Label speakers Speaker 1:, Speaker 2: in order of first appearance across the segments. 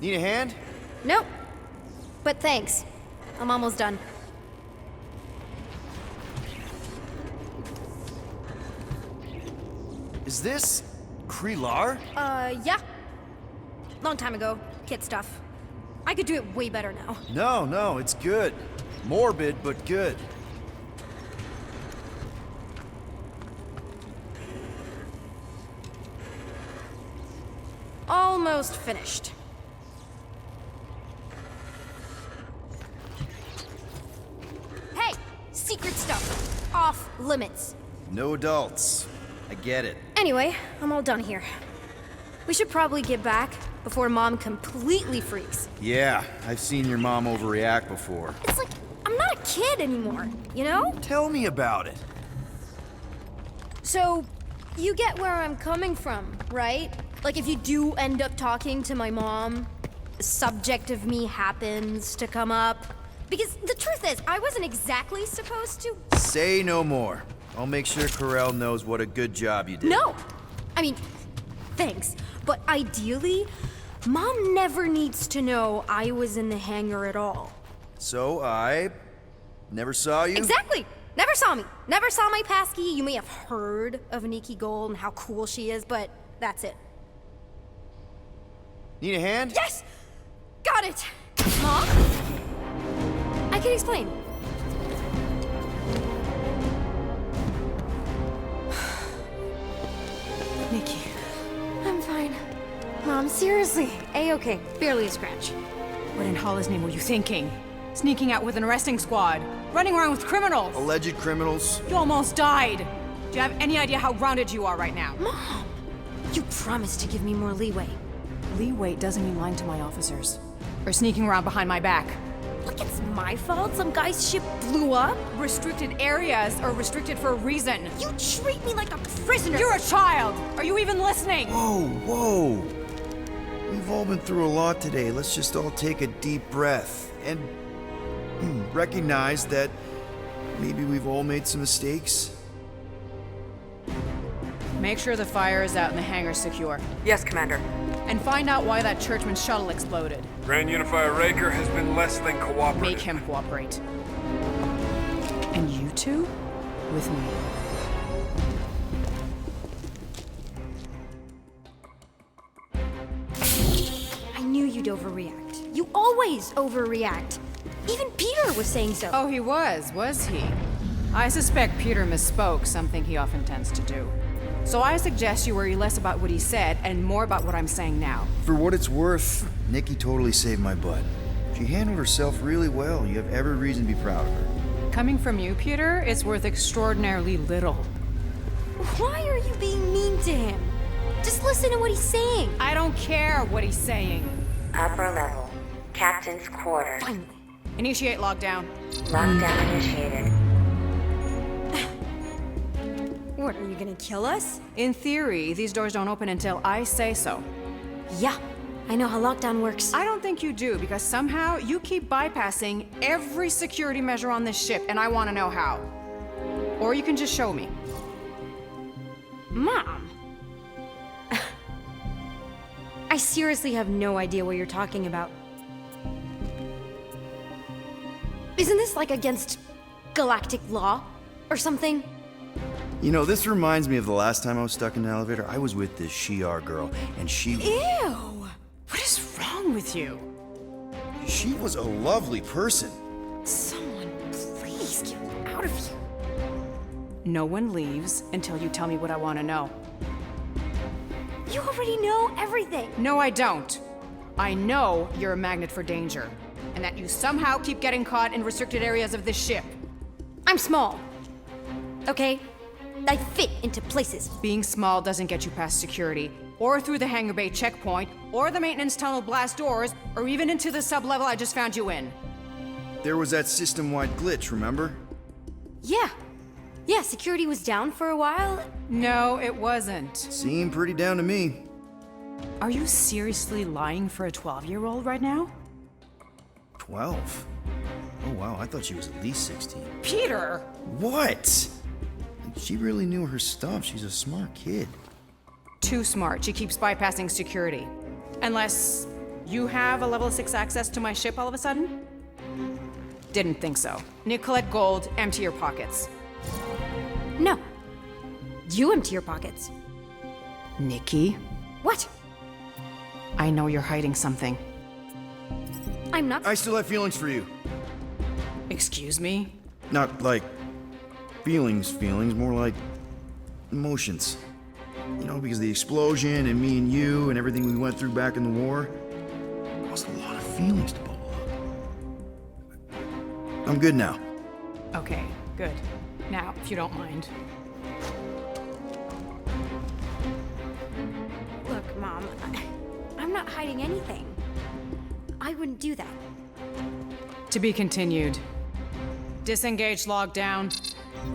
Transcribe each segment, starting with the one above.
Speaker 1: Need a hand?
Speaker 2: Nope. But thanks. I'm almost done.
Speaker 1: Is this Khrilar?
Speaker 2: Yeah. Long time ago. Kid stuff. I could do it way better now.
Speaker 1: No, it's good. Morbid, but good.
Speaker 2: Almost finished. Hey! Secret stuff. Off limits.
Speaker 1: No adults. I get it.
Speaker 2: Anyway, I'm all done here. We should probably get back before Mom completely freaks.
Speaker 1: Yeah, I've seen your mom overreact before.
Speaker 2: It's like, I'm not a kid anymore, you know?
Speaker 1: Tell me about it.
Speaker 2: So, you get where I'm coming from, right? Like if you do end up talking to my mom, the subject of me happens to come up. Because the truth is, I wasn't exactly supposed to.
Speaker 1: Say no more. I'll make sure Khrilar knows what a good job you did.
Speaker 2: No! I mean, thanks. But ideally, Mom never needs to know I was in the hangar at all.
Speaker 1: So I never saw you?
Speaker 2: Exactly! Never saw me. Never saw my passkey. You may have heard of Nikki Gold and how cool she is, but that's it.
Speaker 1: Need a hand?
Speaker 2: Yes! Got it! Mom? I can explain.
Speaker 3: Nikki.
Speaker 2: I'm fine. Mom, seriously. A-okay. Barely a scratch.
Speaker 3: What in Hall's name were you thinking? Sneaking out with an arresting squad? Running around with criminals?
Speaker 1: Alleged criminals?
Speaker 3: You almost died! Do you have any idea how grounded you are right now?
Speaker 2: Mom! You promised to give me more leeway.
Speaker 3: Leeway doesn't mean lying to my officers. Or sneaking around behind my back.
Speaker 2: Look, it's my fault some guy's ship blew up.
Speaker 3: Restricted areas are restricted for a reason.
Speaker 2: You treat me like a prisoner!
Speaker 3: You're a child! Are you even listening?
Speaker 1: Whoa. We've all been through a lot today. Let's just all take a deep breath and recognize that maybe we've all made some mistakes.
Speaker 3: Make sure the fire is out and the hangar's secure.
Speaker 4: Yes, Commander.
Speaker 3: And find out why that churchman's shuttle exploded.
Speaker 5: Grand Unifier Raker has been less than cooperative.
Speaker 3: Make him cooperate. And you two? With me.
Speaker 2: I knew you'd overreact. You always overreact. Even Peter was saying so.
Speaker 3: Oh, he was he? I suspect Peter misspoke, something he often tends to do. So I suggest you worry less about what he said and more about what I'm saying now.
Speaker 1: For what it's worth, Nikki totally saved my butt. She handled herself really well. You have every reason to be proud of her.
Speaker 3: Coming from you, Peter, it's worth extraordinarily little.
Speaker 2: Why are you being mean to him? Just listen to what he's saying.
Speaker 3: I don't care what he's saying.
Speaker 6: Upper level. Captain's quarters.
Speaker 2: Finally.
Speaker 3: Initiate lockdown.
Speaker 6: Lockdown initiated.
Speaker 2: What, are you gonna kill us?
Speaker 3: In theory, these doors don't open until I say so.
Speaker 2: Yeah, I know how lockdown works.
Speaker 3: I don't think you do, because somehow you keep bypassing every security measure on this ship, and I want to know how. Or you can just show me.
Speaker 2: Mom! I seriously have no idea what you're talking about. Isn't this like against galactic law or something?
Speaker 1: You know, this reminds me of the last time I was stuck in an elevator. I was with this Shi'ar girl, and she
Speaker 3: What is wrong with you?
Speaker 1: was a lovely person.
Speaker 2: Someone please get me out of here.
Speaker 3: No one leaves until you tell me what I want to know.
Speaker 2: You already know everything.
Speaker 3: No, I don't. I know you're a magnet for danger, and that you somehow keep getting caught in restricted areas of this ship.
Speaker 2: I'm small. Okay? I fit into places.
Speaker 3: Being small doesn't get you past security, or through the hangar bay checkpoint, or the maintenance tunnel blast doors, or even into the sub-level I just found you in.
Speaker 1: There was that system-wide glitch, remember?
Speaker 2: Yeah. Yeah, security was down for a while.
Speaker 3: No, it wasn't.
Speaker 1: Seemed pretty down to me.
Speaker 3: Are you seriously lying for a 12-year-old right now?
Speaker 1: 12? Oh wow, I thought she was at least 16.
Speaker 3: Peter!
Speaker 1: What? She really knew her stuff. She's a smart kid.
Speaker 3: Too smart. She keeps bypassing security. Unless You have a level 6 access to my ship all of a sudden? Didn't think so. Nicolette Gold, empty your pockets.
Speaker 2: No. You empty your pockets.
Speaker 3: Nikki,
Speaker 2: What?
Speaker 3: I know you're hiding something.
Speaker 2: I'm not.
Speaker 1: I still have feelings for you.
Speaker 3: Excuse me?
Speaker 1: Not like feelings, more like emotions. You know, because the explosion and me and you and everything we went through back in the war caused a lot of feelings to bubble up. I'm good now.
Speaker 3: Okay, good. Now, if you don't mind.
Speaker 2: Look, Mom, I'm not hiding anything. I wouldn't do that.
Speaker 3: To be continued. Disengage lockdown.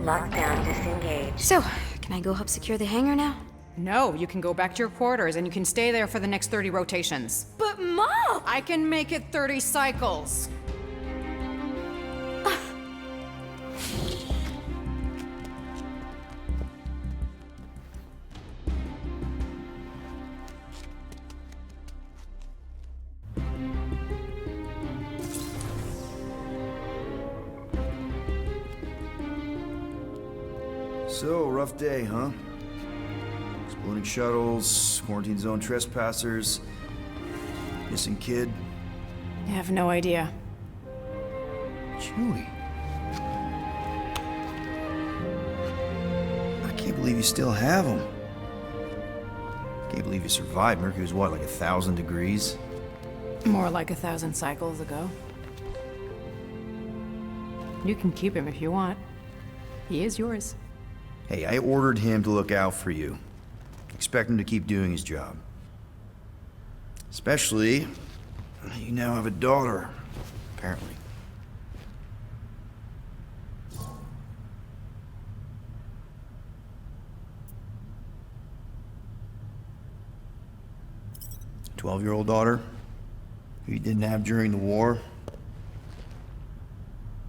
Speaker 6: Lockdown disengaged.
Speaker 2: So, can I go help secure the hangar now?
Speaker 3: No, you can go back to your quarters and you can stay there for the next 30 rotations.
Speaker 2: But Mom!
Speaker 3: I can make it 30 cycles.
Speaker 1: So, rough day, huh? Exploding shuttles, quarantine zone trespassers, missing kid.
Speaker 3: I have no idea.
Speaker 1: Chewie. I can't believe you still have him. Can't believe you survived. Mercury was what, like 1,000 degrees?
Speaker 3: More like 1,000 cycles ago. You can keep him if you want. He is yours.
Speaker 1: Hey, I ordered him to look out for you. Expect him to keep doing his job. Especially, you now have a daughter, apparently. A 12-year-old daughter who you didn't have during the war.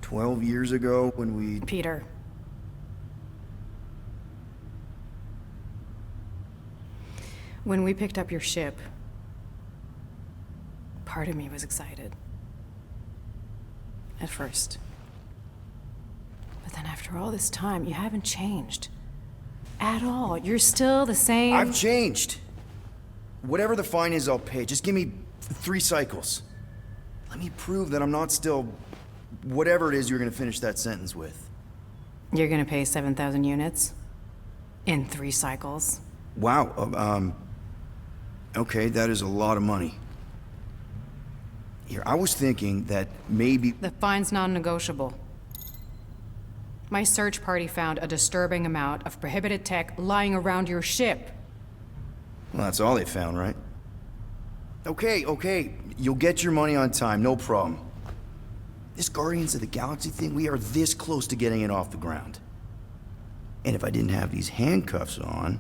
Speaker 1: 12 years ago when we...
Speaker 3: Peter. When we picked up your ship, part of me was excited. At first. But then after all this time, you haven't changed. At all. You're still the same.
Speaker 1: I've changed. Whatever the fine is, I'll pay. Just give me 3 cycles. Let me prove that I'm not still... whatever it is you're gonna finish that sentence with.
Speaker 3: You're gonna pay 7,000 units? In 3 cycles?
Speaker 1: Wow, okay, that is a lot of money. Here, I was thinking that maybe...
Speaker 3: The fine's non-negotiable. My search party found a disturbing amount of prohibited tech lying around your ship.
Speaker 1: Well, that's all they found, right? Okay, you'll get your money on time, no problem. This Guardians of the Galaxy thing, we are this close to getting it off the ground. And if I didn't have these handcuffs on,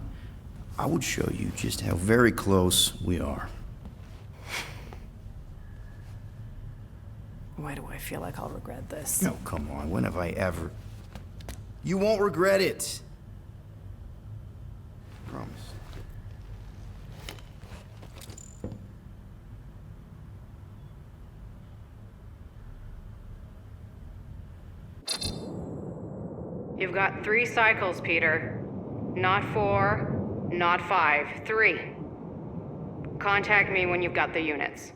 Speaker 1: I would show you just how very close we are.
Speaker 3: Why do I feel like I'll regret this?
Speaker 1: No, come on, when have I ever... You won't regret it. Promise.
Speaker 3: You've got 3 cycles, Peter. Not 4, not 5, 3. Contact me when you've got the units.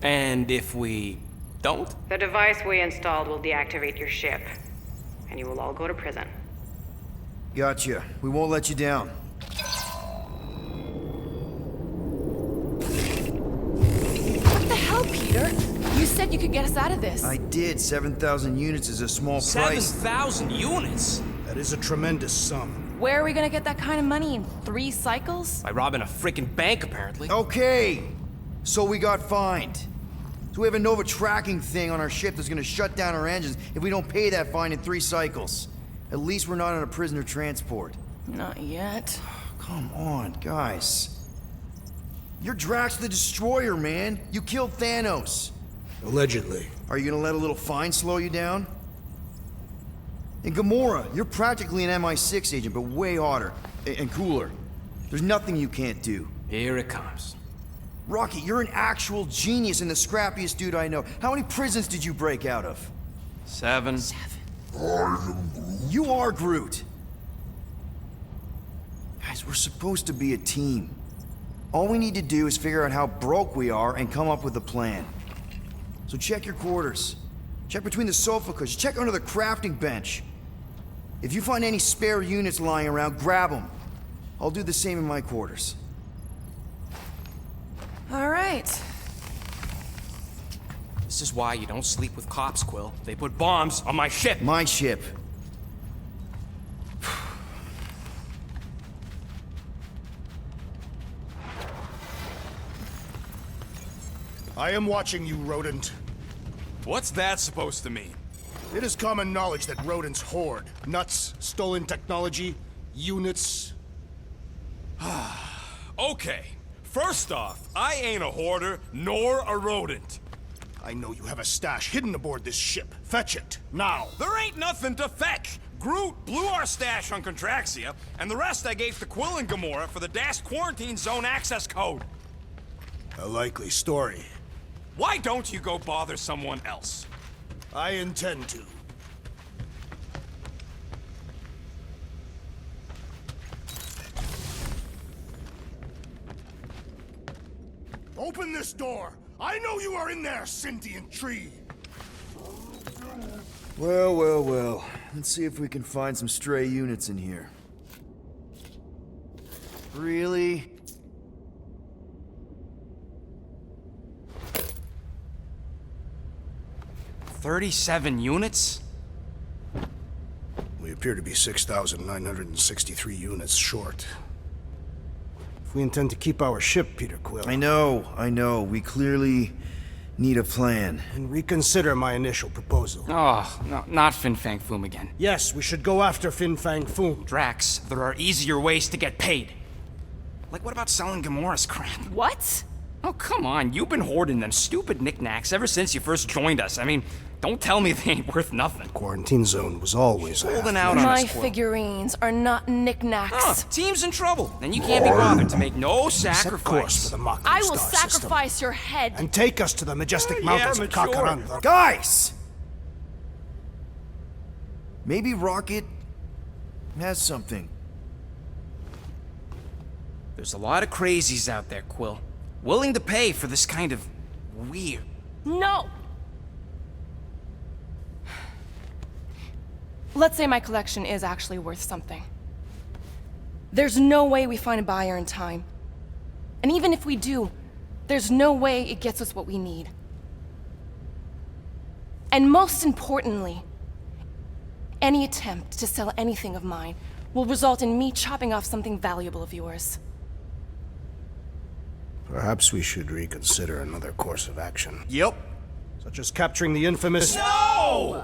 Speaker 4: And if we don't?
Speaker 3: The device we installed will deactivate your ship, and you will all go to prison.
Speaker 1: Gotcha. We won't let you down.
Speaker 7: What the hell, Peter? You said you could get us out of this.
Speaker 1: I did. 7,000 units is a small price.
Speaker 4: 7,000 units?
Speaker 8: That is a tremendous sum.
Speaker 7: Where are we gonna get that kind of money in 3 cycles?
Speaker 4: By robbing a freaking bank, apparently.
Speaker 1: Okay, so we got fined. So we have a Nova tracking thing on our ship that's gonna shut down our engines if we don't pay that fine in 3 cycles. At least we're not on a prisoner transport.
Speaker 7: Not yet.
Speaker 1: Come on, guys. You're Drax the Destroyer, man. You killed Thanos.
Speaker 8: Allegedly.
Speaker 1: Are you gonna let a little fine slow you down? And Gamora, you're practically an MI6 agent, but way hotter and cooler. There's nothing you can't do.
Speaker 4: Here it comes.
Speaker 1: Rocky, you're an actual genius and the scrappiest dude I know. How many prisons did you break out of?
Speaker 4: 7.
Speaker 1: You are Groot. Guys, we're supposed to be a team. All we need to do is figure out how broke we are and come up with a plan. So check your quarters. Check between the sofa cushions. Check under the crafting bench. If you find any spare units lying around, grab them. I'll do the same in my quarters.
Speaker 7: All right.
Speaker 4: This is why you don't sleep with cops, Quill. They put bombs on my ship.
Speaker 1: My ship.
Speaker 8: I am watching you, rodent.
Speaker 5: What's that supposed to mean?
Speaker 8: It is common knowledge that rodents hoard nuts, stolen technology, units.
Speaker 5: Okay. First off, I ain't a hoarder nor a rodent.
Speaker 8: I know you have a stash hidden aboard this ship. Fetch it, now.
Speaker 5: There ain't nothing to fetch. Groot blew our stash on Contraxia, and the rest I gave to Quill and Gamora for the dash quarantine zone access code.
Speaker 8: A likely story.
Speaker 5: Why don't you go bother someone else?
Speaker 8: I intend to. Open this door! I know you are in there, sentient tree!
Speaker 1: Well, well, well. Let's see if we can find some stray units in here. Really?
Speaker 4: $37 units?
Speaker 8: We appear to be 6,963 units short. If we intend to keep our ship, Peter Quill,
Speaker 1: I know. We clearly need a plan.
Speaker 8: and reconsider my initial proposal.
Speaker 4: Oh, no, not Fin Fang Foom again.
Speaker 8: Yes, we should go after Fin Fang Foom.
Speaker 4: Drax, there are easier ways to get paid. Like, what about selling Gamora's crap?
Speaker 7: What?
Speaker 4: Oh, come on. You've been hoarding them stupid knickknacks ever since you first joined us. I mean, don't tell me they ain't worth nothing.
Speaker 8: Quarantine zone was always a
Speaker 4: Holding
Speaker 8: half-
Speaker 4: out on
Speaker 7: My
Speaker 4: us, Quill.
Speaker 7: figurines are not knickknacks.
Speaker 4: Team's in trouble, and you can't be bothered to make no
Speaker 8: Set course for
Speaker 4: sacrifice.
Speaker 8: the Mach
Speaker 7: I will
Speaker 8: star system,
Speaker 7: sacrifice your head.
Speaker 8: and take us to the majestic mountains of
Speaker 4: mature.
Speaker 8: Kakaranda.
Speaker 1: Guys! Maybe Rocket has something.
Speaker 4: There's a lot of crazies out there, Quill. Willing to pay for this kind of weird.
Speaker 7: No! Let's say my collection is actually worth something. There's no way we find a buyer in time. And even if we do, there's no way it gets us what we need. And most importantly, any attempt to sell anything of mine will result in me chopping off something valuable of yours.
Speaker 8: Perhaps we should reconsider another course of action,
Speaker 4: Yep.
Speaker 8: such as capturing the infamous...
Speaker 4: No!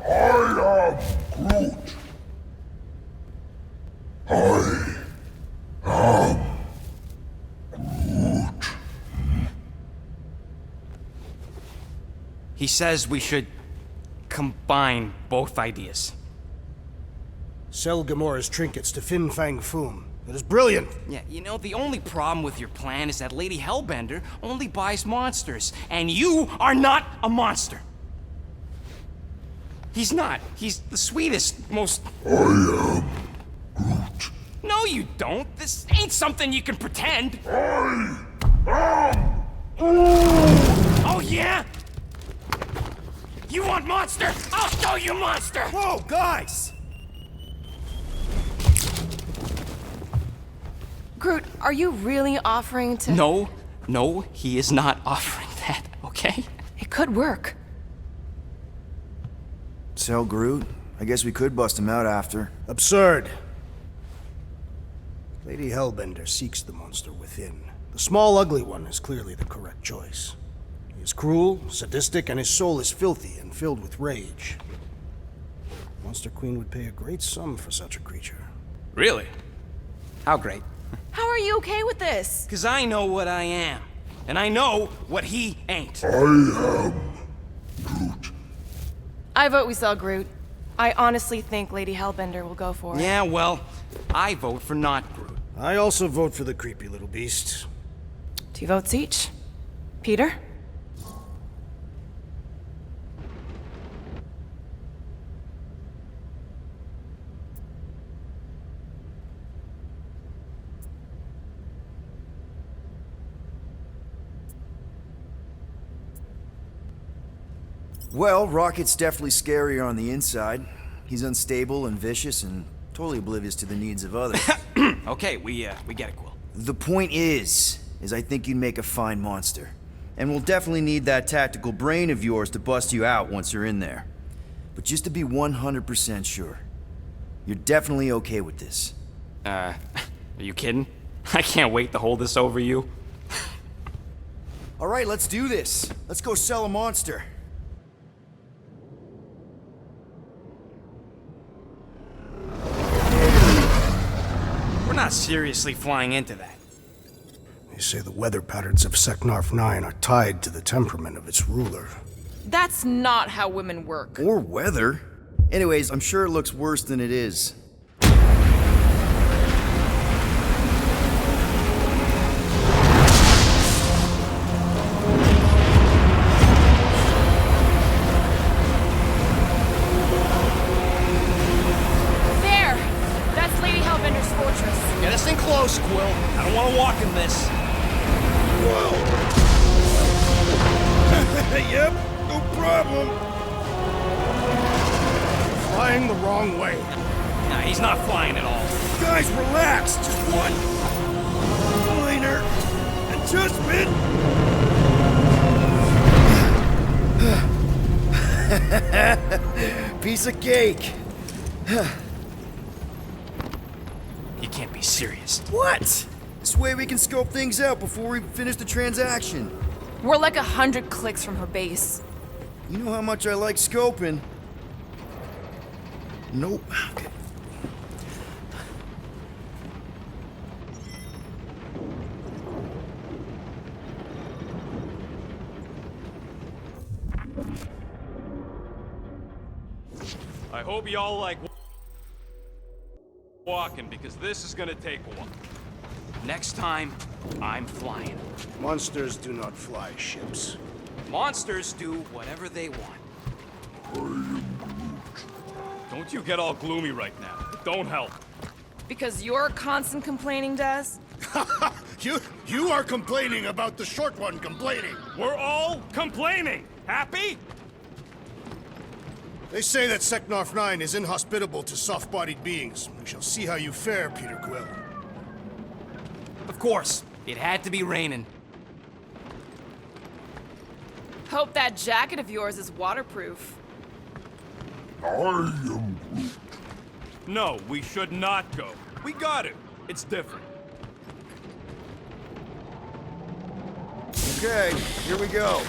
Speaker 4: He says we should combine both ideas.
Speaker 8: Sell Gamora's trinkets to Fin Fang Foom. It is brilliant.
Speaker 4: Yeah, you know, the only problem with your plan is that Lady Hellbender only buys monsters, and you are not a monster. He's not. He's the sweetest, most... I am Groot. No, you don't. This ain't something you can pretend. I am Groot. Oh, yeah? You want monster? I'll show you monster!
Speaker 1: Whoa, guys!
Speaker 7: Groot, are you really offering to...
Speaker 4: No, he is not offering that, okay?
Speaker 7: It could work.
Speaker 1: Sell Groot? I guess we could bust him out after.
Speaker 8: Absurd. Lady Hellbender seeks the monster within. The small, ugly one is clearly the correct choice. He is cruel, sadistic, and his soul is filthy and filled with rage. Monster Queen would pay a great sum for such a creature.
Speaker 4: Really? How great?
Speaker 7: How are you okay with this?
Speaker 4: Because I know what I am. And I know what he ain't.
Speaker 7: I vote we sell Groot. I honestly think Lady Hellbender will go for it.
Speaker 4: Yeah, well, I vote for not Groot.
Speaker 8: I also vote for the creepy little beast.
Speaker 7: 2 votes each. Peter?
Speaker 1: Well, Rocket's definitely scarier on the inside. He's unstable and vicious and totally oblivious to the needs of others.
Speaker 4: Okay, we get it, Quill.
Speaker 1: The point is I think you'd make a fine monster. And we'll definitely need that tactical brain of yours to bust you out once you're in there. But just to be 100% sure, you're definitely okay with this.
Speaker 4: Are you kidding? I can't wait to hold this over you.
Speaker 1: All right, let's do this. Let's go sell a monster.
Speaker 4: We're not seriously flying into that.
Speaker 8: They say the weather patterns of Seknarf 9 are tied to the temperament of its ruler.
Speaker 7: That's not how women work.
Speaker 1: Or weather. Anyways, I'm sure it looks worse than it is.
Speaker 7: There! That's Lady Hellbender's fortress.
Speaker 5: Get us in close, Quill. I don't want to walk in this.
Speaker 8: Yep, no problem. Flying the wrong way.
Speaker 4: Nah, he's not flying at all.
Speaker 8: Guys, relax. Just one minor adjustment.
Speaker 1: Piece of cake.
Speaker 4: You can't be serious.
Speaker 1: What? This way we can scope things out before we finish the transaction.
Speaker 7: We're like 100 clicks from her base.
Speaker 1: You know how much I like scoping. Nope. Okay.
Speaker 5: I hope y'all like walking, because this is gonna take a while.
Speaker 4: Next time, I'm flying.
Speaker 8: Monsters do not fly ships.
Speaker 4: Monsters do whatever they want.
Speaker 5: Don't you get all gloomy right now. It don't help.
Speaker 7: Because your constant complaining does?
Speaker 8: You are complaining about the short one complaining.
Speaker 5: We're all complaining. Happy?
Speaker 8: They say that Seknarf 9 is inhospitable to soft-bodied beings. We shall see how you fare, Peter Quill.
Speaker 4: Of course, it had to be raining.
Speaker 7: Hope that jacket of yours is waterproof.
Speaker 5: No, we should not go. We got it. It's different.
Speaker 1: Okay, here we go.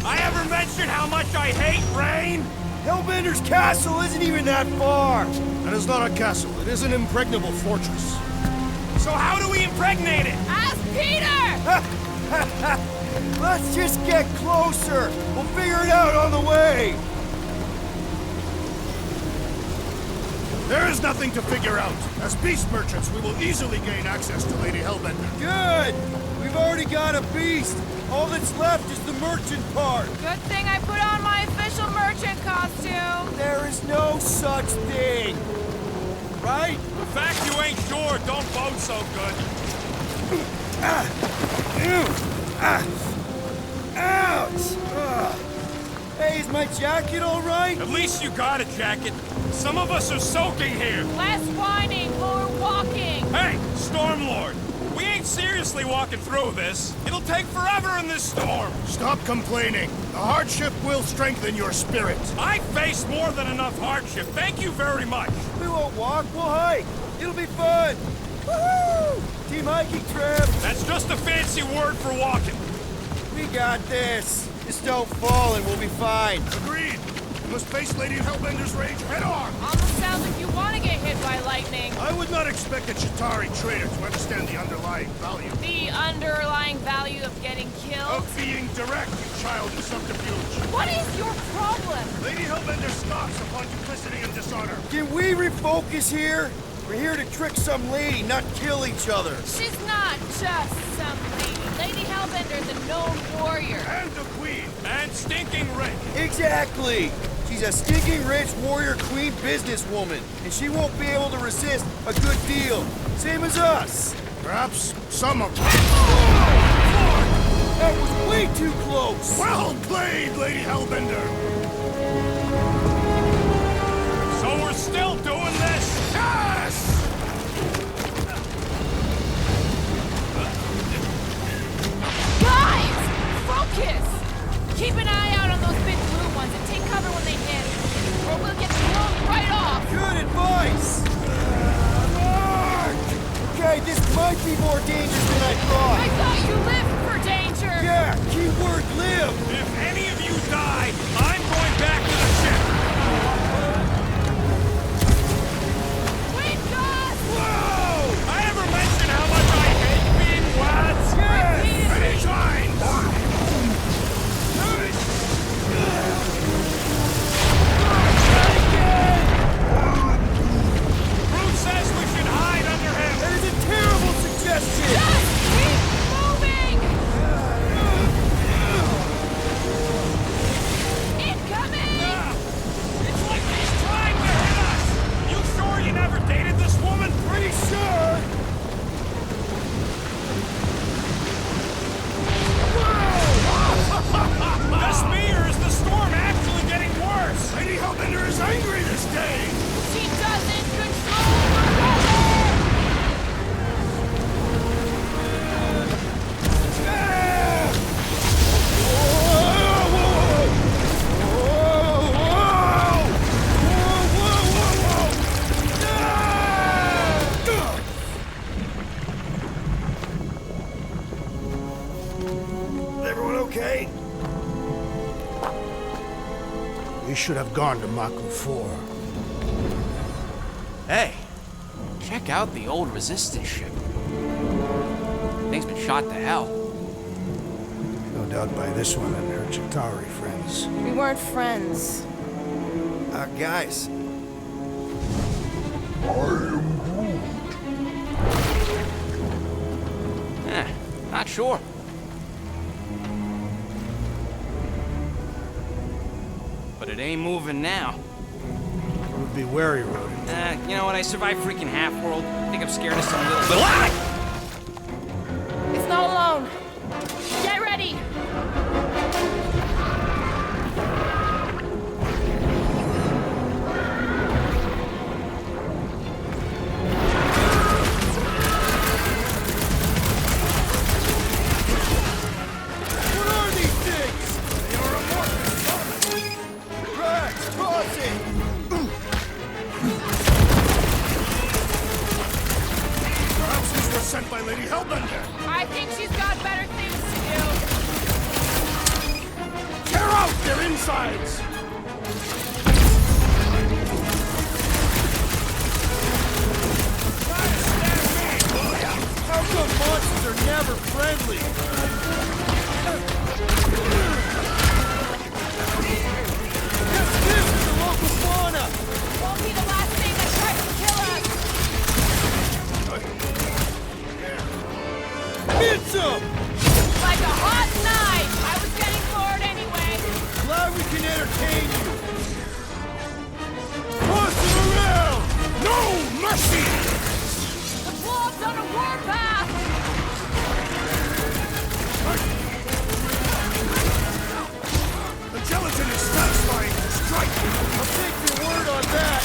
Speaker 5: I ever mentioned how much I hate rain?
Speaker 1: Hellbender's castle isn't even that far.
Speaker 8: That is not a castle. It is an impregnable fortress.
Speaker 5: So how do we impregnate it?
Speaker 7: Ask Peter!
Speaker 1: Let's just get closer. We'll figure it out on the way.
Speaker 8: There is nothing to figure out. As beast merchants, we will easily gain access to Lady Hellbender.
Speaker 1: Good. We've already got a beast. All that's left is the merchant part.
Speaker 7: Good thing I put on my official merchant costume.
Speaker 1: There is no such thing. Right?
Speaker 5: The fact you ain't sure don't bode so good.
Speaker 1: Ouch! Hey, is my jacket all right?
Speaker 5: At least you got a jacket. Some of us are soaking here.
Speaker 7: Less whining, more walking.
Speaker 5: Hey, Stormlord. We ain't seriously walking through this. It'll take forever in this storm.
Speaker 8: Stop complaining. The hardship will strengthen your spirit.
Speaker 5: I faced more than enough hardship. Thank you very much.
Speaker 1: We won't walk, we'll hike. It'll be fun. Woohoo! Team hiking trip.
Speaker 5: That's just a fancy word for walking.
Speaker 1: We got this. Just don't fall and we'll be fine.
Speaker 8: Agreed. You must face Lady Hellbender's rage head on.
Speaker 7: Almost sounds like you want to get hit by lightning.
Speaker 8: I would not expect a Chitauri trader to understand the underlying value.
Speaker 7: The underlying value of getting killed?
Speaker 8: Of being direct, you child of subterfuge.
Speaker 7: What is your problem?
Speaker 8: Lady Hellbender scoffs upon duplicity and dishonor.
Speaker 1: Can we refocus here? We're here to trick some lady, not kill each other.
Speaker 9: She's not just some lady. Lady Hellbender's a known warrior.
Speaker 5: And the queen. And stinking rich.
Speaker 1: Exactly! She's a stinking rich warrior queen businesswoman, and she won't be able to resist a good deal. Same as us.
Speaker 5: Perhaps some of them.
Speaker 1: That was way too close!
Speaker 5: Well played, Lady Hellbender! So we're still doing this? Yes!
Speaker 9: Guys! Focus! Keep an eye out on those big blue ones and take cover when they hit. Or we'll get blown right off!
Speaker 1: Good advice! Okay, this might be more dangerous than I
Speaker 9: I
Speaker 1: thought.
Speaker 9: thought you lived for danger!
Speaker 1: Yeah, keyword live!
Speaker 5: If any of you die, I'm going back to the ship!
Speaker 9: Wait, Gus!
Speaker 5: Whoa! I ever mention how much I hate being wet?
Speaker 1: Yes!
Speaker 5: Anytime! Bruce says we should hide under him!
Speaker 1: That is a terrible suggestion!
Speaker 9: Just keep moving! Incoming!
Speaker 5: It's like he's trying to hit us! You sure you never dated this woman?
Speaker 1: Pretty sure!
Speaker 5: This me, or is the storm actually getting worse? Lady Hellbender is angry this day!
Speaker 9: She doesn't control the weather!
Speaker 1: Everyone okay?
Speaker 8: We should have gone to Mako 4.
Speaker 4: Hey, check out the old resistance ship. Thing's been shot to hell.
Speaker 8: No doubt by this one and her Chitauri friends.
Speaker 7: We weren't friends.
Speaker 1: Guys.
Speaker 4: Not sure. But it ain't moving now.
Speaker 8: Would be wary, Rodin.
Speaker 4: You know what? I survived freaking Half-World. Think I'm scared of some little...
Speaker 7: It's not alone. Get ready!
Speaker 1: What are these things? They are amorphous. Rats, crossing!
Speaker 5: Perhaps these were sent by Lady Hellbender!
Speaker 9: I think she's got better things to do.
Speaker 5: Tear out their insides!
Speaker 1: How come monsters are never friendly? This is the local fauna!
Speaker 9: Won't be the last thing that tries to kill us.
Speaker 1: Hit some!
Speaker 9: Like a hot knife. I was getting bored anyway.
Speaker 1: Glad we can entertain you! Toss them around!
Speaker 5: No mercy!
Speaker 9: The blob's on a warpath.
Speaker 5: The gelatin is satisfying to strike!
Speaker 1: I'll take your word on that!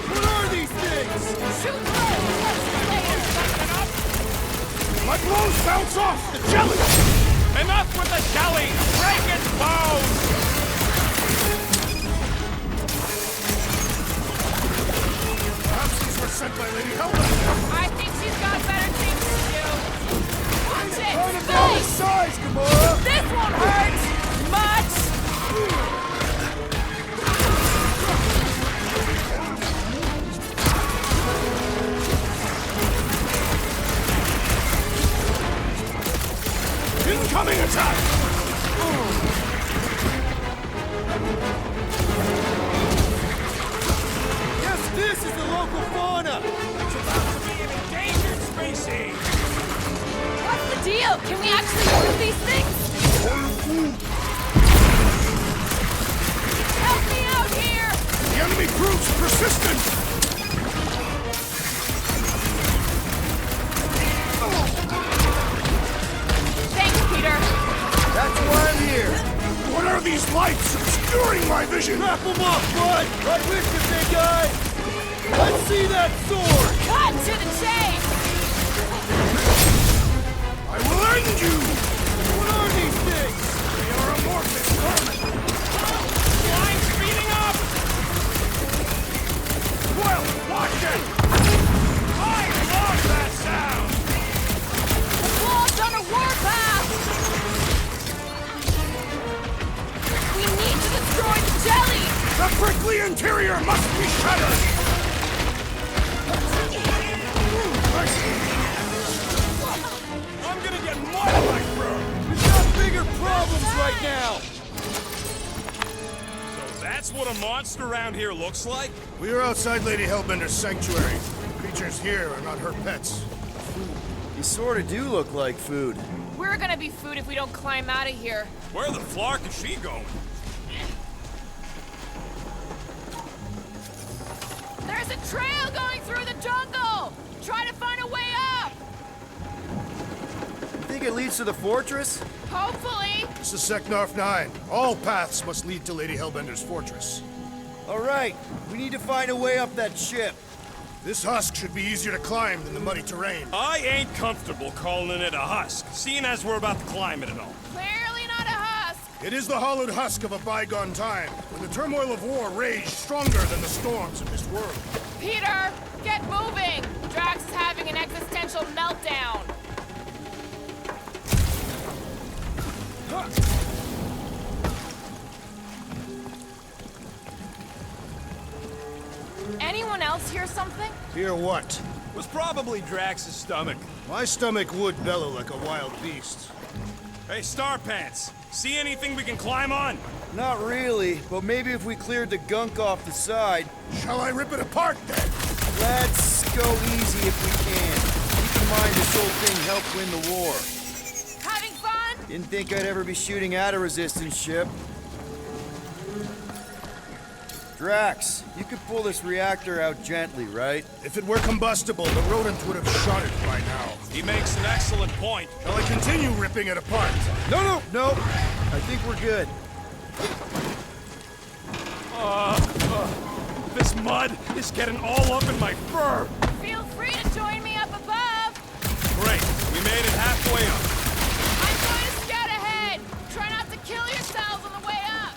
Speaker 1: What are these things?
Speaker 9: Shoot through.
Speaker 5: My blows bounce off the jelly! Enough with the jelly! Break its bones! Perhaps these were sent by Lady Hellbender!
Speaker 9: I think she's got better things to do. Watch it.
Speaker 1: Kind of all the
Speaker 9: Space.
Speaker 1: size, Gamora!
Speaker 9: This won't hurt much.
Speaker 5: Incoming attack!
Speaker 9: Can we actually move these things? Help me out here!
Speaker 5: The enemy proves persistent!
Speaker 9: Thanks, Peter.
Speaker 8: That's why I'm here.
Speaker 5: What are these lights obscuring my vision?
Speaker 8: Wrap them up, bud! Right with you, big guy! Let's see that sword!
Speaker 9: Cut to the chase!
Speaker 5: I will end you!
Speaker 8: What are these things?
Speaker 5: They are amorphous vermin! Flying speeding up! Well, watch it! I love that sound!
Speaker 9: The claw's on a warpath! We need to destroy the jelly!
Speaker 5: The prickly interior must be shattered! I'm gonna get mud on my fur!
Speaker 8: We've got bigger problems right now!
Speaker 5: So that's what a monster around here looks like?
Speaker 10: We are outside Lady Hellbender's sanctuary. Creatures here are not her pets.
Speaker 8: You sort of do look like food.
Speaker 9: We're gonna be food if we don't climb out of here.
Speaker 5: Where the flark is she going?
Speaker 9: There's a trail going through the jungle! Try to find a way up!
Speaker 8: Think it leads to the fortress?
Speaker 9: Hopefully!
Speaker 10: This is Seknarf 9. All paths must lead to Lady Hellbender's fortress.
Speaker 8: All right, we need to find a way up that ship.
Speaker 10: This husk should be easier to climb than the muddy terrain.
Speaker 5: I ain't comfortable calling it a husk, seeing as we're about to climb it and all.
Speaker 9: Clearly not a husk!
Speaker 10: It is the hollowed husk of a bygone time, when the turmoil of war raged stronger than the storms of this world.
Speaker 9: Peter, get moving! Drax is having an existential meltdown. Anyone else hear something?
Speaker 10: Hear what?
Speaker 5: Was probably Drax's stomach.
Speaker 10: My stomach would bellow like a wild beast.
Speaker 5: Hey, Starpants, see anything we can climb on?
Speaker 8: Not really, but maybe if we cleared the gunk off the side.
Speaker 10: Shall I rip it apart then?
Speaker 8: Let's go easy if we can. Keep in mind this whole thing helped win the war.
Speaker 9: Having fun?
Speaker 8: Didn't think I'd ever be shooting at a resistance ship. Drax, you could pull this reactor out gently, right?
Speaker 10: If it were combustible, the rodent would have shot it by now.
Speaker 5: He makes an excellent point.
Speaker 10: Shall I continue ripping it apart?
Speaker 8: No. I think we're good.
Speaker 5: This mud is getting all up in my fur.
Speaker 9: Feel free to join me up above!
Speaker 5: Great, we made it halfway up.
Speaker 9: I'm going to scout ahead! Try not to kill yourselves on the way up!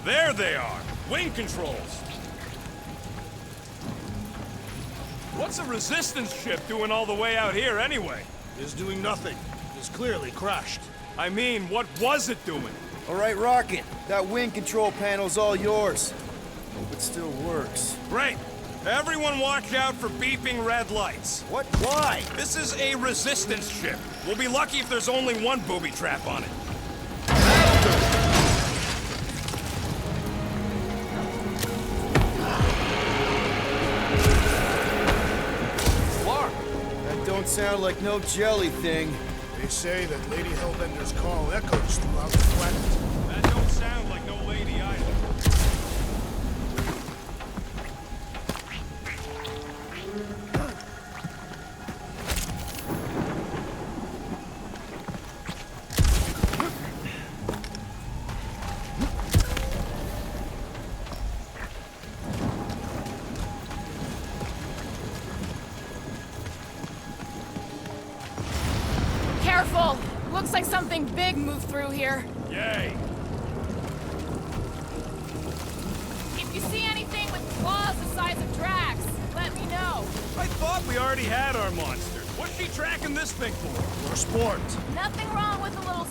Speaker 5: There they are, wing controls. What's a resistance ship doing all the way out here anyway?
Speaker 10: It is doing nothing. It is clearly crashed.
Speaker 5: I mean, what was it doing?
Speaker 8: All right, Rocket. That wing control panel's all yours. Hope it still works.
Speaker 5: Great. Everyone watch out for beeping red lights.
Speaker 8: What? Why?
Speaker 5: This is a resistance ship. We'll be lucky if there's only one booby trap on it.
Speaker 8: Clark! That don't sound like no jelly thing.
Speaker 10: They say that Lady Hellbender's call echoes throughout the planet.
Speaker 5: That don't sound like no lady either.
Speaker 9: Careful! Looks like something big moved through here.
Speaker 5: Yay.
Speaker 9: If you see anything with claws the size of Drax, let me know.
Speaker 5: I thought we already had our monster. What's she tracking this thing for?
Speaker 10: For sport.
Speaker 9: Nothing wrong with a little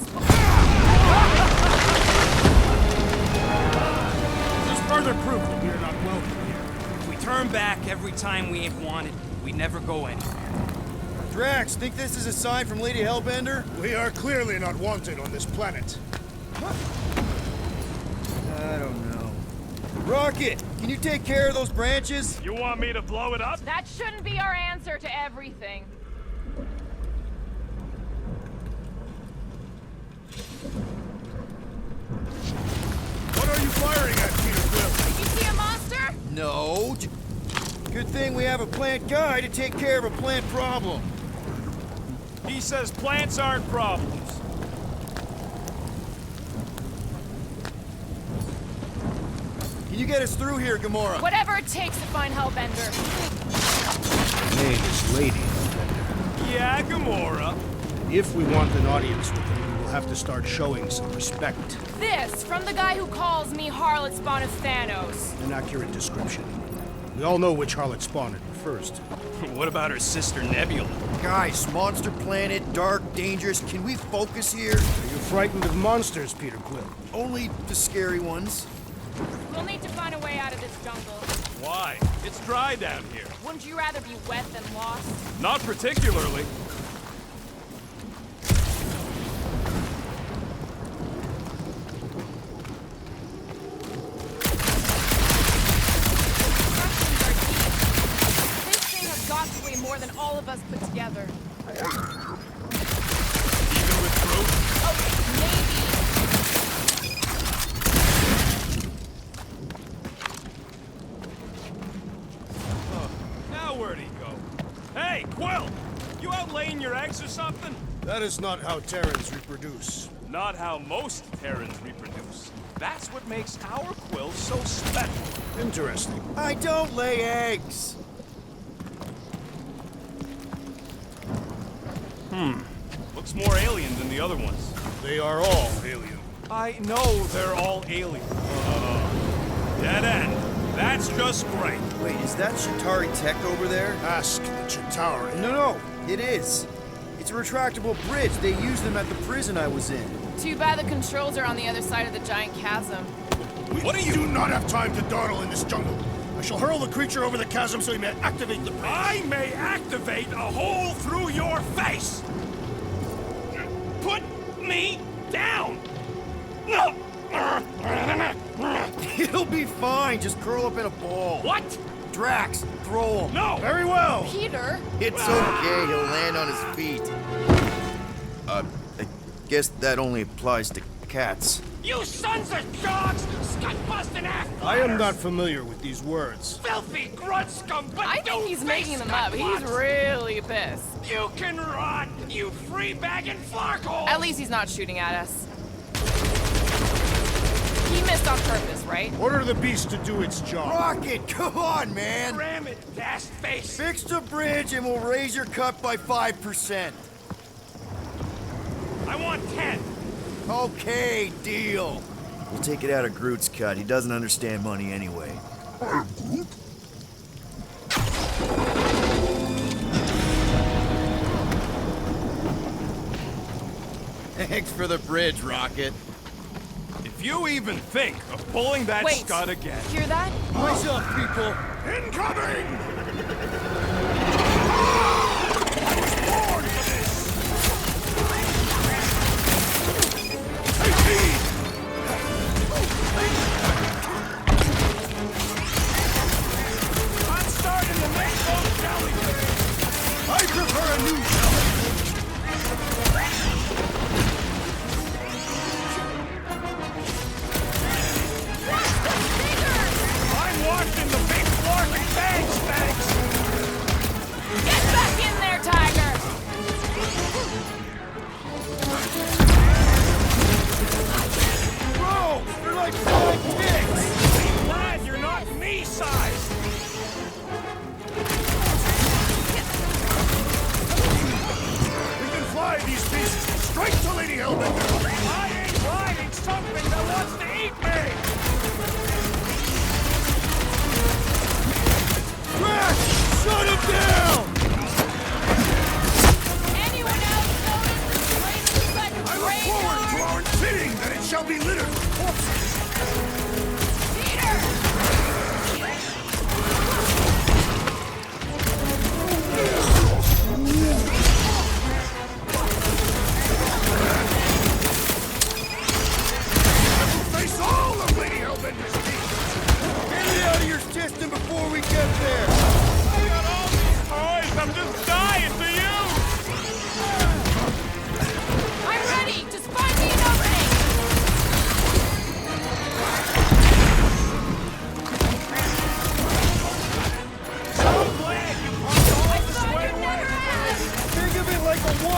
Speaker 5: This is further proof that we are not welcome here. If we turn back every time we ain't wanted, we never go anywhere.
Speaker 8: Drax, think this is a sign from Lady Hellbender?
Speaker 10: We are clearly not wanted on this planet.
Speaker 8: I don't know. Rocket, can you take care of those branches?
Speaker 5: You want me to blow it up?
Speaker 9: That shouldn't be our answer to everything.
Speaker 1: No. Good thing we have a plant guy to take care of a plant problem.
Speaker 5: He says plants aren't problems.
Speaker 1: Can you get us through here, Gamora?
Speaker 9: Whatever it takes to find Hellbender.
Speaker 8: Her name is Lady.
Speaker 5: Yeah, Gamora.
Speaker 8: If we want an audience with her, we will have to start showing some respect.
Speaker 9: This, from the guy who calls me Harlot Spawn of Thanos.
Speaker 8: An accurate description. We all know which harlot spawn it refers to.
Speaker 5: What about her sister Nebula?
Speaker 1: Guys, monster planet, dark, dangerous. Can we focus here?
Speaker 8: Are you frightened of monsters, Peter Quill?
Speaker 1: Only the scary ones.
Speaker 9: We'll need to find a way out of this jungle.
Speaker 5: Why? It's dry down here.
Speaker 9: Wouldn't you rather be wet than lost?
Speaker 5: Not particularly.
Speaker 9: Questions are deep. This thing has got to weigh more than all of us put together.
Speaker 5: Even with Groot?
Speaker 9: Okay, maybe.
Speaker 5: Now where'd he go? Hey, Quill! You out laying your eggs or something?
Speaker 8: That is not how Terrans reproduce.
Speaker 5: Not how most Terrans reproduce. That's what makes our Quill so special.
Speaker 8: Interesting.
Speaker 1: I don't lay eggs.
Speaker 5: Looks more alien than the other ones.
Speaker 8: They are all alien.
Speaker 5: I know they're all alien. Dead end. That's just great.
Speaker 1: Wait, is that Chitauri tech over there?
Speaker 10: Ask the Chitauri.
Speaker 1: No, it is. It's a retractable bridge. They used them at the prison I was in.
Speaker 9: Too bad the controls are on the other side of the giant chasm.
Speaker 5: What are you?
Speaker 10: do not have time to dawdle in this jungle. I shall hurl the creature over the chasm so he may activate the bridge.
Speaker 5: I may activate a hole through your face! Put me down! No!
Speaker 1: It'll be fine. Just curl up in a ball.
Speaker 5: What?
Speaker 1: Drax, throw him.
Speaker 5: No!
Speaker 10: Very well.
Speaker 9: Peter?
Speaker 1: It's okay. He'll land on his feet. I guess that only applies to cats.
Speaker 5: You sons of dogs! Scut-busting ass!
Speaker 8: I am not familiar with these words.
Speaker 5: Filthy grunt scum, but
Speaker 9: I think he's making them up. He's really pissed.
Speaker 5: You can rot, you free-bagging flarkhole!
Speaker 9: At least he's not shooting at us. He missed on purpose, right?
Speaker 10: Order the beast to do its job.
Speaker 1: Rocket, come on, man.
Speaker 5: Ram it, ass face!
Speaker 1: Fix the bridge and we'll raise your cut by 5%.
Speaker 5: I want 10!
Speaker 1: Okay, deal. We'll take it out of Groot's cut. He doesn't understand money anyway. Thanks for the bridge, Rocket.
Speaker 5: If you even think of pulling that
Speaker 9: Wait.
Speaker 5: scud again...
Speaker 9: Hear that?
Speaker 1: Wise up, people.
Speaker 5: Incoming!
Speaker 10: Born for this.
Speaker 5: I'm starting to make those jellyfish!
Speaker 10: I prefer a new shell.
Speaker 5: I'm watching the big flarkin' bangs, thanks!
Speaker 9: Get back in there, Tiger!
Speaker 1: Bro, you're like 5 ticks.
Speaker 5: I'm glad you're not me-sized!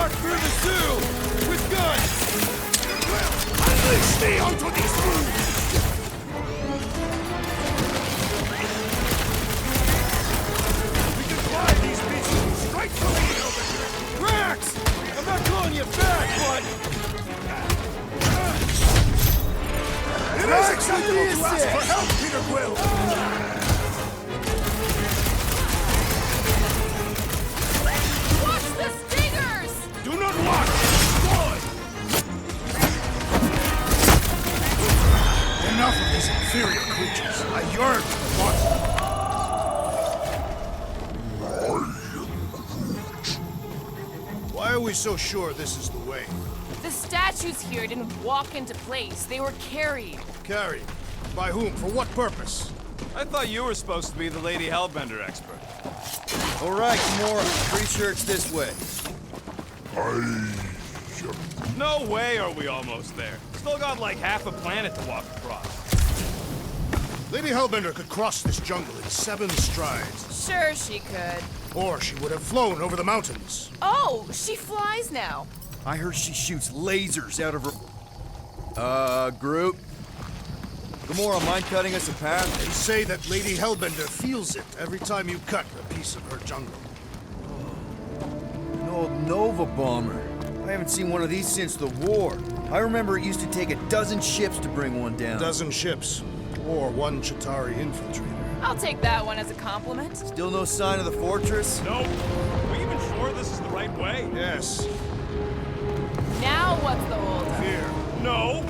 Speaker 5: march through the zoo with guns! Unleash me onto these fools! We can fly these beasts straight from the hill! Rex! I'm not calling you back, but... It is acceptable to ask for help, Peter Quill!
Speaker 9: Watch the stingers!
Speaker 5: Do not watch! Destroy! Enough of these inferior creatures. I yearn for the monster. Why are we so sure this is the way?
Speaker 9: The statues here didn't walk into place. They were carried.
Speaker 5: Carried? By whom? For what purpose?
Speaker 11: I thought you were supposed to be the Lady Hellbender expert.
Speaker 1: All right, Gamora. Pretty sure it's this way.
Speaker 11: No way are we almost there. Still got like half a planet to walk across.
Speaker 10: Lady Hellbender could cross this jungle in 7 strides.
Speaker 9: Sure she could.
Speaker 10: Or she would have flown over the mountains.
Speaker 9: Oh, she flies now.
Speaker 1: I heard she shoots lasers out of her... Groot? Gamora, mind cutting us a path?
Speaker 10: They say that Lady Hellbender feels it every time you cut a piece of her jungle.
Speaker 1: An old Nova bomber. I haven't seen one of these since the war. I remember it used to take 12 ships to bring one down.
Speaker 10: 12 ships. Or 1 Chitauri infiltrator.
Speaker 9: I'll take that one as a compliment.
Speaker 1: Still no sign of the fortress?
Speaker 11: Nope. Are we even sure this is the right way?
Speaker 10: Yes.
Speaker 9: Now what's the holdup?
Speaker 10: Fear.
Speaker 11: No.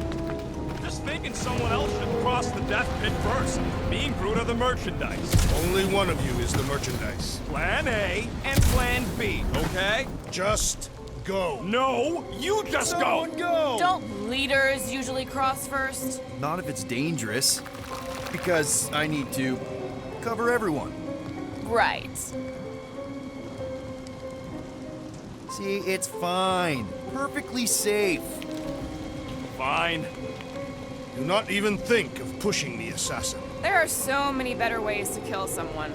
Speaker 11: Just thinking someone else should cross the death pit first. Me and Groot are the merchandise.
Speaker 10: Only one of you is the merchandise.
Speaker 11: Plan A and Plan B, okay?
Speaker 10: Just go.
Speaker 11: No, you just go!
Speaker 9: Don't leaders usually cross first?
Speaker 1: Not if it's dangerous. Because I need to cover everyone.
Speaker 9: Right.
Speaker 1: See, it's fine. Perfectly safe.
Speaker 11: Fine.
Speaker 10: Do not even think of pushing the assassin.
Speaker 9: There are so many better ways to kill someone.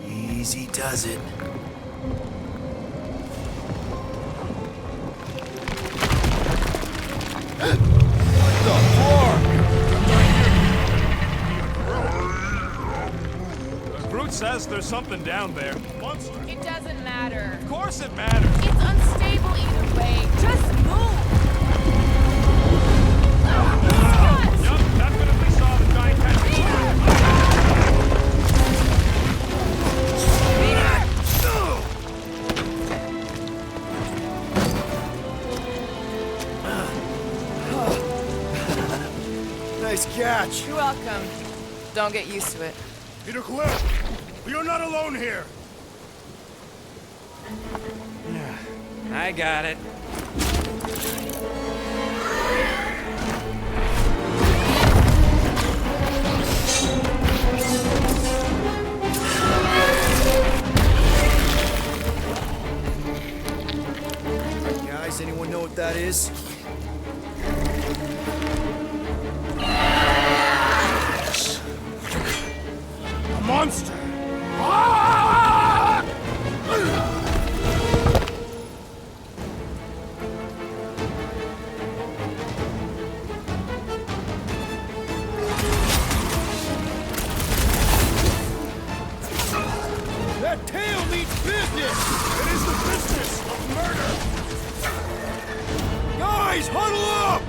Speaker 1: Easy does it.
Speaker 11: Groot says there's something down there.
Speaker 10: Monster.
Speaker 9: It doesn't matter.
Speaker 11: Of course it matters.
Speaker 9: It's unstable either way. Just move!
Speaker 11: Yup, definitely saw the giant
Speaker 1: Nice catch.
Speaker 7: You're welcome. Don't get used to it.
Speaker 10: Peter Quill, you're not alone here.
Speaker 4: I got it.
Speaker 1: Guys, anyone know what that is?
Speaker 10: A monster.
Speaker 1: That tail means business!
Speaker 10: It is the business of murder.
Speaker 1: Guys, huddle up!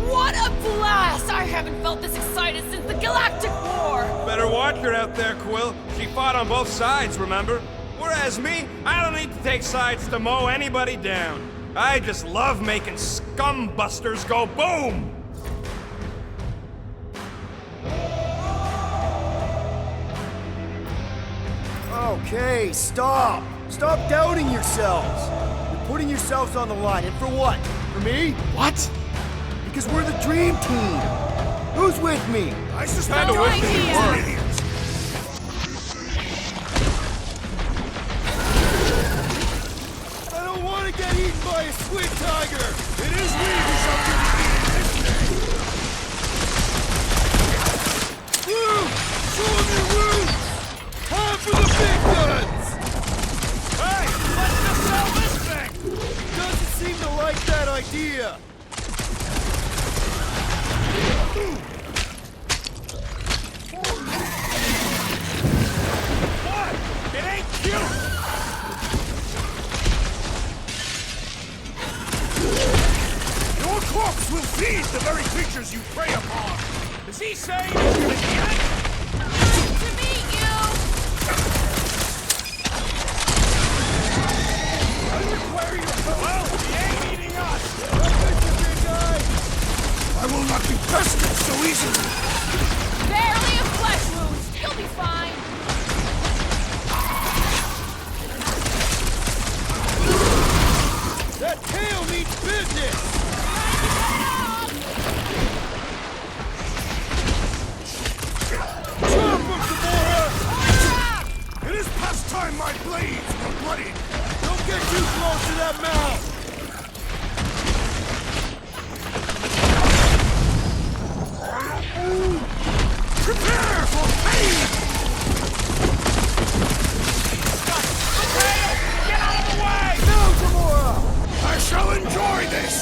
Speaker 9: What a blast! I haven't felt this excited since the Galactic War!
Speaker 11: Better watch her out there, Quill. She fought on both sides, remember? Whereas me, I don't need to take sides to mow anybody down. I just love making scumbusters go boom!
Speaker 1: Okay, stop! Stop doubting yourselves! You're putting yourselves on the line, and for what? For me?
Speaker 11: What?
Speaker 1: Because we're the dream team! Who's with me?
Speaker 10: I suspect
Speaker 9: No
Speaker 10: you're
Speaker 9: idea.
Speaker 10: idiots.
Speaker 1: I don't don't want to get eaten by a squid tiger!
Speaker 10: It is we who shall do the eating this day!
Speaker 1: Woo! Show 'em your roots! Time for the big guns!
Speaker 5: Hey, let's just sell this thing!
Speaker 1: Doesn't seem to like that idea.
Speaker 5: What? It ain't cute!
Speaker 10: Your corpse will feed the very creatures you prey upon!
Speaker 5: Is he saying he's gonna eat it?
Speaker 9: To meet you!
Speaker 5: I require your help. Well, he ain't eating us!
Speaker 10: I will not be bested so easily!
Speaker 9: Barely a flesh wound. You'll be fine.
Speaker 1: That tail means business! Chop him, Gamora!
Speaker 10: It is past time my blades were bloodied!
Speaker 1: Don't get too close to that mouth!
Speaker 10: Prepare for pain!
Speaker 5: Get out of the way!
Speaker 1: No, Gamora!
Speaker 10: I shall enjoy this!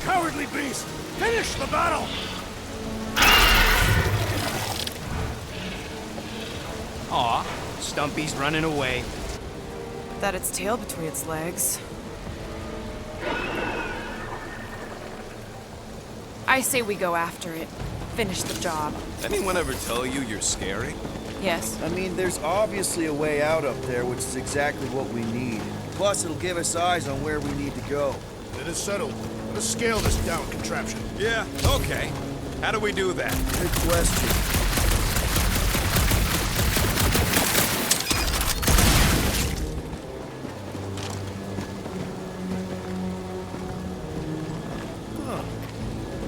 Speaker 10: Cowardly beast! Finish the battle!
Speaker 4: Aw, Stumpy's running away.
Speaker 7: That its tail between its legs. I say we go after it. Finish the job.
Speaker 11: Anyone ever tell you you're scary?
Speaker 7: Yes.
Speaker 1: I mean, there's obviously a way out up there, which is exactly what we need. Plus, it'll give us eyes on where we need to go.
Speaker 10: It is settled. Let us scale this down contraption.
Speaker 11: Yeah, okay. How do we do that?
Speaker 1: Good question.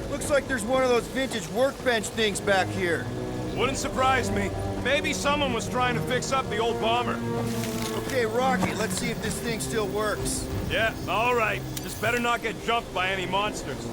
Speaker 1: Looks like there's one of those vintage workbench things back here.
Speaker 5: Wouldn't surprise me. Maybe someone was trying to fix up the old bomber.
Speaker 1: Okay, Rocky, let's see if this thing still works.
Speaker 5: Yeah, all right. Just better not get jumped by any monsters.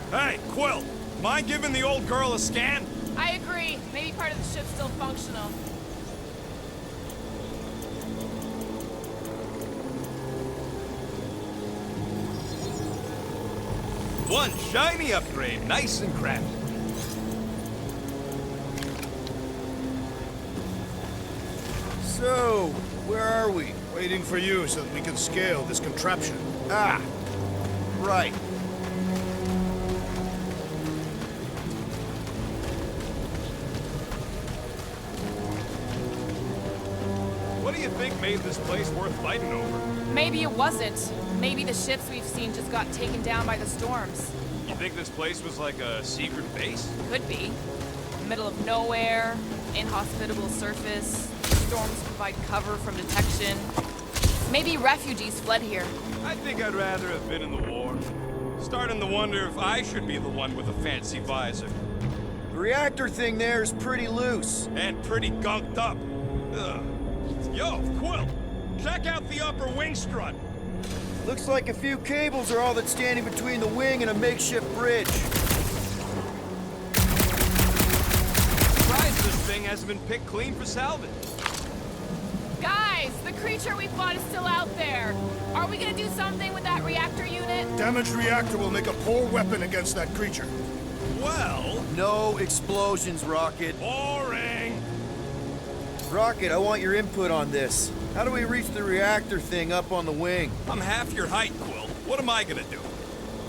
Speaker 5: Hey, Quill! Mind giving the old girl a scan?
Speaker 9: I agree. Maybe part of the ship's still functional.
Speaker 5: One shiny upgrade, nice and crafty.
Speaker 1: So, where are we?
Speaker 10: Waiting for you so that we can scale this contraption.
Speaker 1: Ah, right.
Speaker 5: What do you think made this place worth fighting over?
Speaker 9: Maybe it wasn't. Maybe the ships we've seen just got taken down by the storms.
Speaker 5: You think this place was like a secret base?
Speaker 9: Could be. Middle of nowhere, inhospitable surface, storms provide cover from detection. Maybe refugees fled here.
Speaker 5: I think I'd rather have been in the war. Starting to wonder if I should be the one with a fancy visor.
Speaker 1: The reactor thing there is pretty loose.
Speaker 5: And pretty gunked up. Ugh. Yo, Quill! Check out the upper wing strut!
Speaker 1: Looks like a few cables are all that's standing between the wing and a makeshift bridge.
Speaker 5: Surprised this thing hasn't been picked clean for salvage.
Speaker 9: Guys, the creature we fought is still out there. Are we gonna do something with that reactor unit?
Speaker 10: Damaged reactor will make a poor weapon against that creature.
Speaker 5: Well,
Speaker 1: No explosions, Rocket.
Speaker 5: boring.
Speaker 1: Rocket, I want your input on this. How do we reach the reactor thing up on the wing?
Speaker 5: I'm half your height, Quill. What am I gonna do?